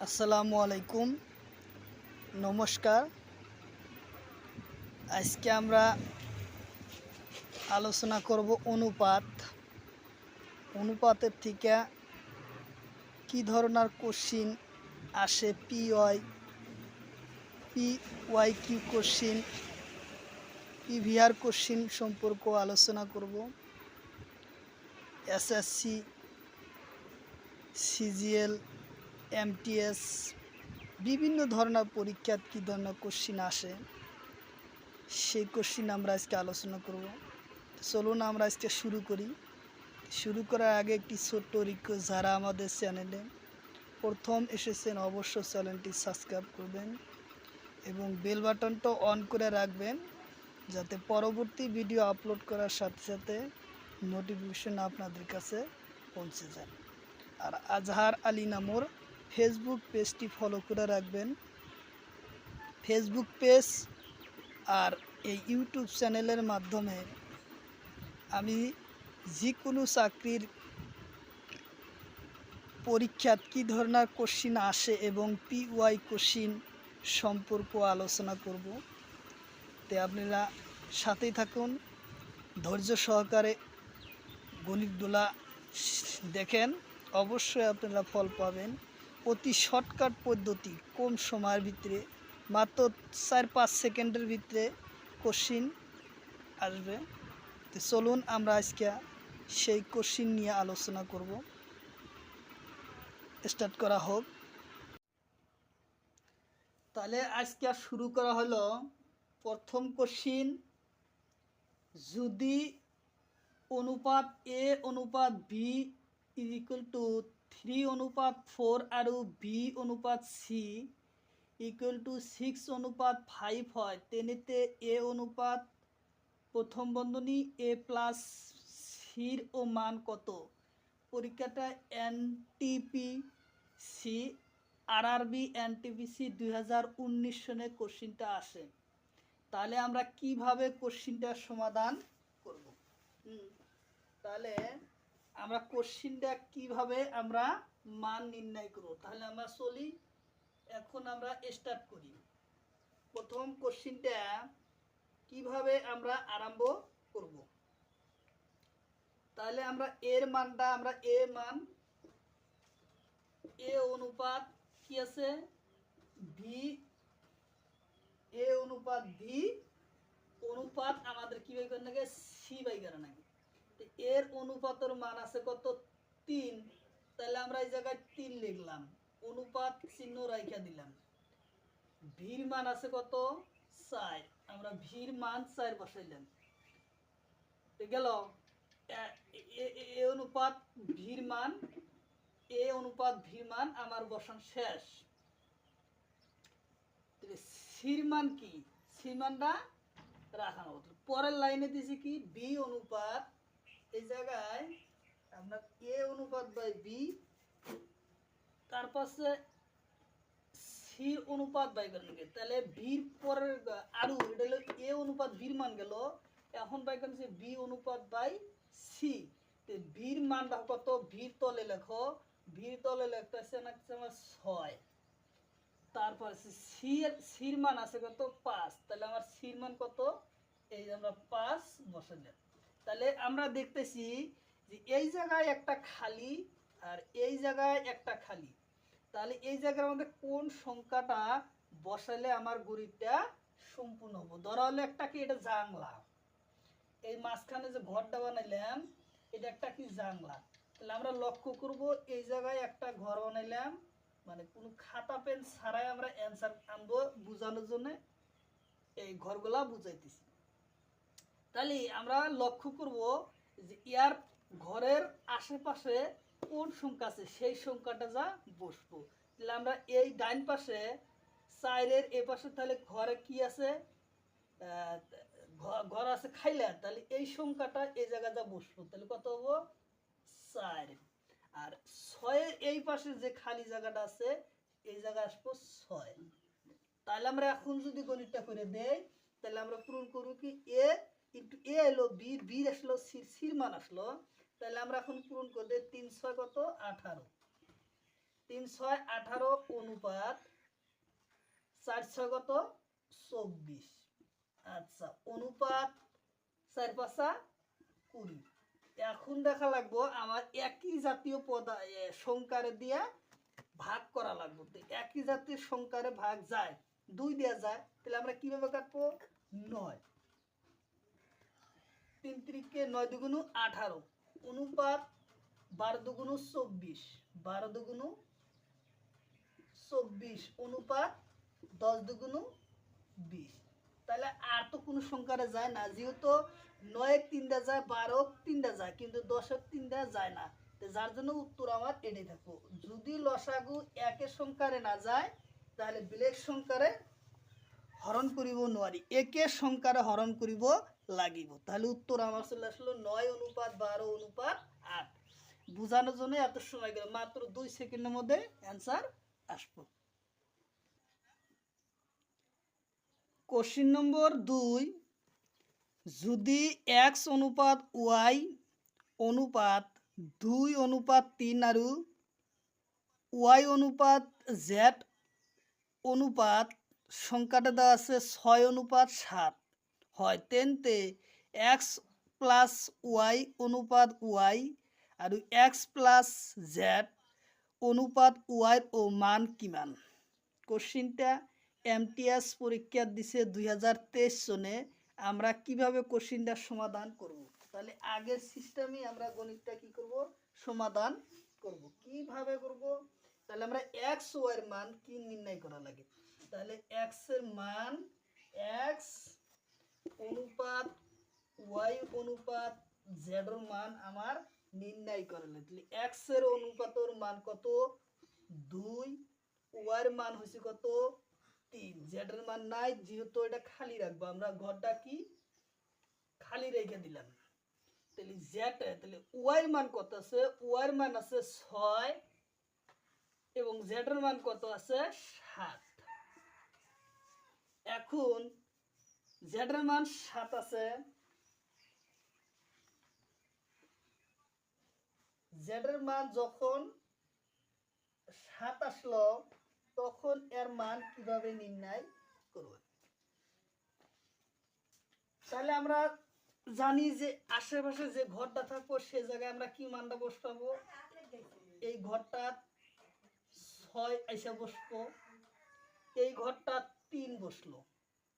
আসসালামু আলাইকুম, নমস্কার। আজকে আমরা আলোচনা করব অনুপাতের থেকে কি ধরনের কোশ্চিন আসে। P Y Q question, PVR question সম্পর্ক আলোচনা করব। এসএসসি, সিজিএল, এমটিএস বিভিন্ন ধরনের পরীক্ষাত কী ধরনের কোশ্চিন আসে সেই কোশ্চিন আমরা আজকে আলোচনা করব। চলুন আমরা আজকে শুরু করি। শুরু করার আগে একটি ছোট্ট রিকোয়েস্ট, যারা আমাদের চ্যানেলে প্রথম এসেছেন অবশ্যই চ্যানেলটি সাবস্ক্রাইব করবেন এবং বেল বাটনটা অন করে রাখবেন, যাতে পরবর্তী ভিডিও আপলোড করার সাথে সাথে নোটিফিকেশন আপনাদের কাছে পৌঁছে যায়। আর আজহার আলী নামর ফেসবুক পেজটি ফলো করে রাখবেন। ফেসবুক পেজ আর এই ইউটিউব চ্যানেলের মাধ্যমে আমি যে কোনো চাকরির পরীক্ষাত কী ধরনের কোশ্চিন আসে এবং পিওয়াই কোশ্চিন সম্পর্ক আলোচনা করব। তে আপনারা সাথেই থাকুন, ধৈর্য সহকারে গণিতগুলা দেখেন, অবশ্যই আপনারা ফল পাবেন। অতি শর্টকাট পদ্ধতি, কম সময়ের ভিতরে মাত্র 4-5 সেকেন্ডের ভিতরে কোশ্চিন আসবে। তো চলুন আমরা আজকে সেই কোশ্চিন নিয়ে আলোচনা করব। স্টার্ট করা হোক। তাহলে আজকে শুরু করা হলো প্রথম কোশ্চিন। যদি অনুপাত এ অনুপাত বি ইজ ইকুয়াল টু 3:4 আৰু বি অনুপাত সি ইকুয়াল টু 6:5 হয়, তেনেতে এ অনুপাত প্রথম বন্ধনী এ প্লাস সির ও মান কত? পরীক্ষাটা এনটিপিসি আরআরবি এনটিপিসি 2019 সনে কোশ্চিনটা আসে। তাহলে আমরা কিভাবে কোশ্চিনটার সমাধান করব? তাহলে আমরা কোশ্চিনটা কিভাবে আমরা মান নির্ণয় করব, তাহলে আমরা চলি। এখন আমরা স্টার্ট করি। প্রথম কোশ্চিনটা কিভাবে আমরা আরম্ভ করব। তাহলে আমরা এর মানটা এ অনুপাত কি আছে ভি, এ অনুপাত ভি অনুপাত আমাদের কি বাই করার লাগে সি বাই করার লাগে। তো এর অনুপাতের মান আছে কত? 3। তাহলে আমরা এই জায়গায় 3 লিখলাম, অনুপাত চিহ্ন রাইখা দিলাম। ভির মান আছে কত? 4। আমরা ভির মান 4 বসাইলাম। তো গেল এ অনুপাত ভির মান, এ অনুপাত ভির মান আমার বসান শেষ। সির মান কি? সির মানটা রাখানো হতো। পরের লাইনে দিছি কি বি অনুপাত, এই জায়গায় আমরা এ অনুপাত বাই বি, তার পাশে সি অনুপাত বাই করেন। তাহলে ভির পরের আরু এটা হলো এ অনুপাত ভির মান গেল, এখন বাই করেছে বি অনুপাত বাই সি। তো ভির মানটা কত? ভির তলে লেখো, ভির তলে লিখতেছে না 6। তারপর সির মান আছে কত? 5। তাহলে আমার সির মান কত? এই আমরা 5 বসালাম। তাহলে আমরা দেখতেছি যে এই জায়গায় একটা খালি আর এই জায়গায় একটা খালি। তাহলে এই জায়গার মধ্যে কোন সংখ্যাটা বসালে আমার গণিতটা সম্পূর্ণ হবে? ধরা হলো একটা কি, এটা জানলা। এই মাঝখানে যে ঘরটা বানাইলাম এটা একটা কি জানলা। তাহলে আমরা লক্ষ্য করব এই জায়গায় একটা ঘর বানাইলাম, মানে কোনো খাতা পেন ছাড়াই আমরা অ্যান্সার আনবো বোঝানোর জন্য এই ঘরগুলা বুঝাইতেছি। তাহলে আমরা লক্ষ্য করব যে ইয়ার ঘরের আশেপাশে কোন সংখ্যা আছে সেই সংখ্যাটা যা বসবো। তাহলে আমরা এই ডাইন পাশে 4-এর এ পাশে তাহলে ঘরে কি আছে? ঘর আছে খাইলা। তাহলে এই সংখ্যাটা এই জায়গায় যা বসবো, তাহলে কত হবো? 4। আর 6-এর এই পাশে যে খালি জায়গাটা আছে এই জায়গায় আসবো 6। তাহলে আমরা এখন যদি গণিতটা করে দেই, তাহলে আমরা পূরণ করব কি এ ইন্টু এ এলো বি, বি আসলো সির মান আসলো। তাহলে আমরা এখন পূরণ করে দেই 3 6 কত? 18। 3 6 18 অনুপাত 4 6 কত 24। আচ্ছা অনুপাত 4 5 20। এখন দেখা লাগবো আমার একই জাতীয় সংখ্যারে দিয়া ভাগ করা লাগবে। তো একই জাতীয় সংখ্যারে ভাগ যায় 2 দেয়া যায়, তাহলে আমরা কিভাবে কাটবো 9 3 3 9 দুগুণ 18 অনুপাত 12 দুগুণ 24 12 দুগুণ 24 অনুপাত 10 দুগুণ 20। তাহলে আর তো কোনো সংখ্যারে যায় না, যেহেতু 9 3 যায় 12 3 যায়, কিন্তু 10 3 যায় না, যার জন্য উত্তর আমার এটাই থাকবো। যদি লসাগু একের সংখ্যারে না যায় তাহলে বিলেক সংখ্যারে হরণ করিব নোৱাৰি, একের সংখ্যারে হরণ করিব লাগিব। তাহলে উত্তর আমার চলে আসলো 9 অনুপাত 12 অনুপাত 8। বোঝানোর জন্য এত সময় গেল, মাত্র 2 সেকেন্ডের মধ্যে অ্যান্সার আসবো। কোশ্চিন নম্বর 2, যদি x অনুপাত y অনুপাত 2 অনুপাত 3 আৰু y অনুপাত z অনুপাত সংখ্যাটা দেওয়া আছে 6 অনুপাত 7 হয়, তেন্তে x প্লাস y অনুপাত y আৰু x প্লাস z অনুপাত y ও মান কিমান? কোশ্চিনটা এমটিএস পরীক্ষা দিছে 2023 সনে। আমরা কিভাবে কোশ্চিনটা সমাধান করব? তাহলে আগের সিস্টেমে আমরা গণিতটা কি করব সমাধান করব। কিভাবে করব? তাহলে আমরা x y এর মান কি নির্ণয় করা লাগে। তাহলে x এর মান x অনুপাত y অনুপাত z এর মান আমার নির্ণয় করা লাগে। তাহলে x এর অনুপাতের মান কত 2, y এর মান হইছে কত 3, z এর মান নাই, যেহেতু এটা খালি রাখবো আমরা, ঘরটা কি খালি রেখে দিলাম। তাহলে z তাহলে y এর মান কত আছে, y এর মান আছে 6 এবং z এর মান কত আছে 7। এখন z এর মান 7 আছে, z এর মান যখন 7 আসলো তখন এর মান কিভাবে নির্ণয় করব? তাহলে আমরা জানি যে আশেপাশে যে ঘরটা থাকবো সে জায়গায় আমরা কি মানটা বসাবো, এই ঘরটা 6 আইসা বসবো, এই ঘরটা 3 বসলো।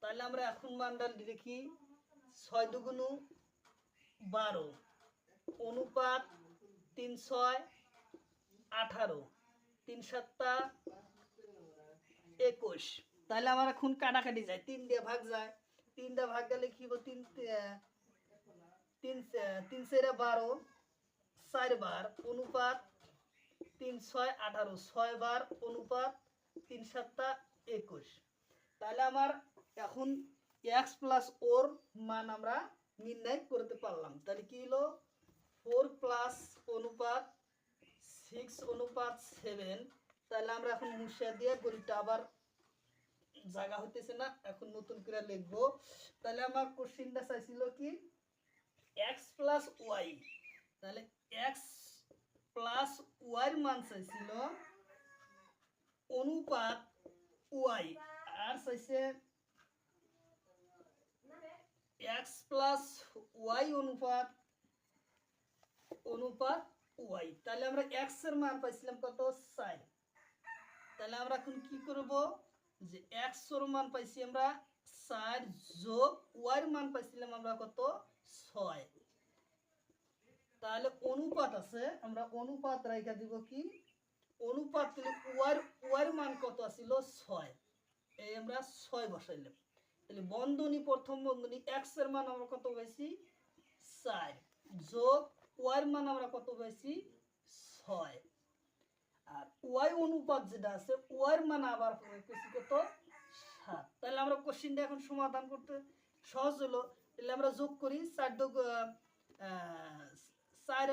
তাহলে আমরা এখন মানটা লিখি 6 দুগুণ 12 অনুপাত 3 6 18 3 7 21। তাহলে আমার এখন কাটাকাটি যায়, 3 দিয়ে ভাগ যায়, 3 দিয়ে ভাগ গেলে কি হবে 3 3 3 4 12 4 বার অনুপাত 3 6 18 6 বার অনুপাত 3 7 21। তাহলে আমার এখন x প্লাস ওর মান আমরা নির্ণয় করতে পারলাম। তাহলে কি হলো 4 প্লাস অনুপাত 6 অনুপাত 7। তাহলে আমরা এখন মুছিয়ে দিয়ে গণিতটা আবার জায়গা হইতেছে না, এখন নতুন করে লিখবো। তাহলে আমার কোশ্চেনটা চাইছিল কি x প্লাস y, তাহলে x প্লাস y এর মান চাইছিল অনুপাত y, আর চাইছে x প্লাস y অনুপাত অনুপাত y। তাহলে আমরা x এর মান পাইছিলাম কত 4। তাহলে আমরা এখন কি করব, যে x এর মান পাইছি আমরা 4 যোগ y এর মান পাইছিলাম আমরা কত 6। তাহলে অনুপাত আছে, আমরা অনুপাত রাখা দিব কি অনুপাত, তাহলে y এর মান কত ছিল 6, এই আমরা 6 বসাইলাম। তাহলে বন্ধনী প্রথম বন্ধনী x এর মান আমরা কত পাইছি 4 যোগ y এর মান আমরা কত পাইছি 6, আর y অনুপাত যেটা আছে y এর মান আবার পাইছি কত 7। তাহলে আমরা কোশ্চেনটা এখন সমাধান করতে সহজ হলো। তাহলে আমরা যোগ করি 4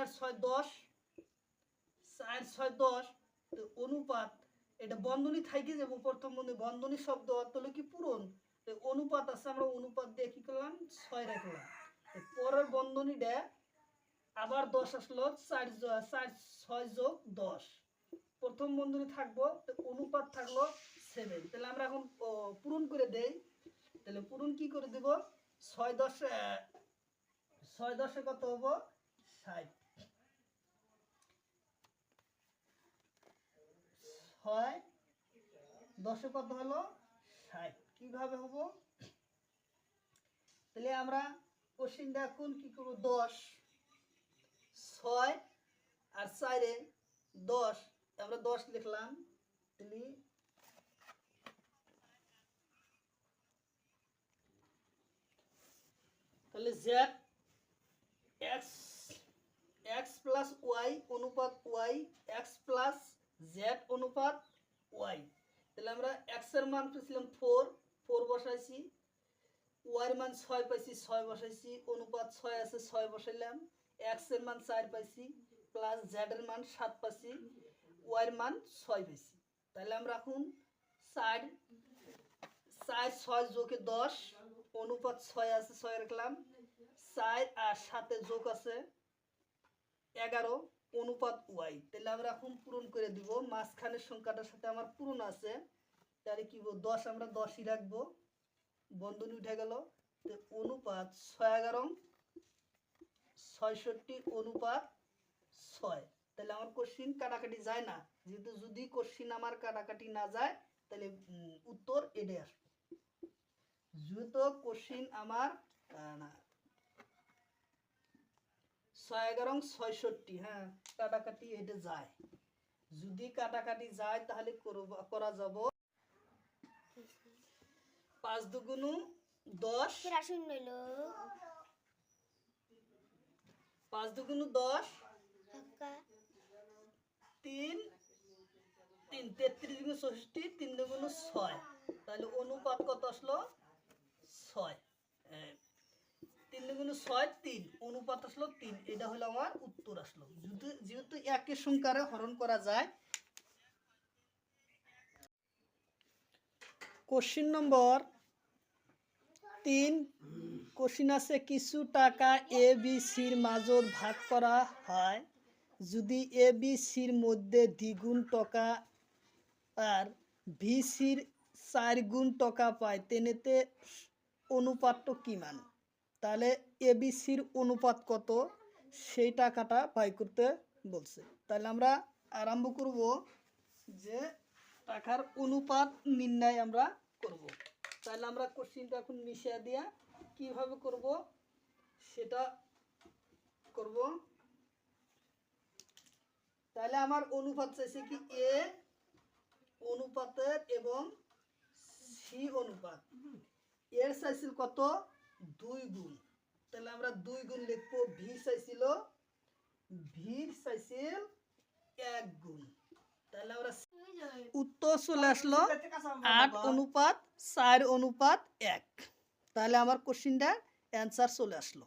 আর 6 10, 4 6 10, তো অনুপাত এটা বন্ধনী থাকি যাব, প্রথম বন্ধনী শব্দ অর্থ হলো কি পূরণ, অনুপাত আছে আমরা অনুপাত দিয়ে কি করলাম 6 রাখলাম। পরের বন্ধনীটা আবার 10 আসলো, 4 6 যোগ 10, প্রথম বন্ধনী থাকবো, তো অনুপাত থাকলো 7। তাহলে আমরা এখন পূরণ করে দেই। তাহলে পূরণ কি করে দেব? 6 10 কত হবো? 60। 6 10 কত হলো? 60। কিভাবে হবো? তাহলে আমরা কোশ্চেনটা এখন কি করব? 10 6 আর 4 এ 10, আমরা 10 লিখলাম। তাহলে z x x plus y অনুপাত y, x প্লাস z অনুপাত y। তাহলে আমরা x এর মান পেয়েছিলাম 4, 4 বসাইছি, y এর মান 6 পাইছি, 6 বসাইছি, অনুপাত 6 আছে 6 বসাইলাম, x এর মান 4 পাইছি প্লাস z এর মান 7 পাইছি, y এর মান 6 পাইছি। তাহলে আমরা এখন 4 4 6 যোগে 10 অনুপাত 6 আছে 6 রাখলাম, 4 আর 7 এ যোগ আছে 11 অনুপাত y। তাহলে আমরা এখন পূরণ করে দিব, মাঝখানের সংখ্যাটার সাথে আমার পূরণ আছে। তাহলে কি বলবো? 10 আমরা 10ই রাখবো, বন্ধনী উঠে গেল। তো অনুপাত 6 11 66 অনুপাত 6। তাহলে আমার কোশ্চিন কাটাকাটি যায় না, যেহেতু যদি কোশ্চিন আমার কাটাকাটি না যায় তাহলে উত্তর এটাই আসবে। যেহেতু কোশ্চিন আমার না 6 11 66, হ্যাঁ কাটাকাটি এটা যায়। যদি কাটাকাটি যায় তাহলে করা যাব 5 দুগুণ 10, 5 দুগুণ 10, 3 3 33 গুণ 64, 3 দুগুণ 6। তাহলে অনুপাত কত আসলো? 6। 3 দুগুণ 6 3, অনুপাত আসলো 3। এটা হলো আমার উত্তর আসলো। যেহেতু একই সংখ্যারে হরণ করা যায়। Question number 3। কোশ্চিন আছে কিছু টাকা এ বি সির মাজত ভাগ করা হয়, যদি এ বি সির মধ্যে দ্বিগুণ টাকা আর ভি সির 4 গুণ টাকা পায়, তেনেতে অনুপাতটা কি মান? তাহলে এ বি সির অনুপাত কত সেই টাকাটা বাই করতে বলছে। তাহলে আমরা আরম্ভ করব যে টাকার অনুপাত নির্ণয় আমরা করব। তাহলে আমরা কোশ্চিনটা এখন মিশিয়ে দিয়া কিভাবে করব সেটা করব। তাহলে আমার অনুপাত চাইছে কি এ অনুপাতের এবং সি অনুপাত। এর চাইছিল কত? 2 গুণ। তাহলে আমরা 2 গুণ লিখবো। ভি চাইছিল, ভির চাইছিল 1 গুণ। তাহলে আমরা উত্তর চলে আসলো 8 অনুপাত 4 অনুপাত 1। তাহলে আমার কোশ্চিনটা অ্যান্সার চলে আসলো।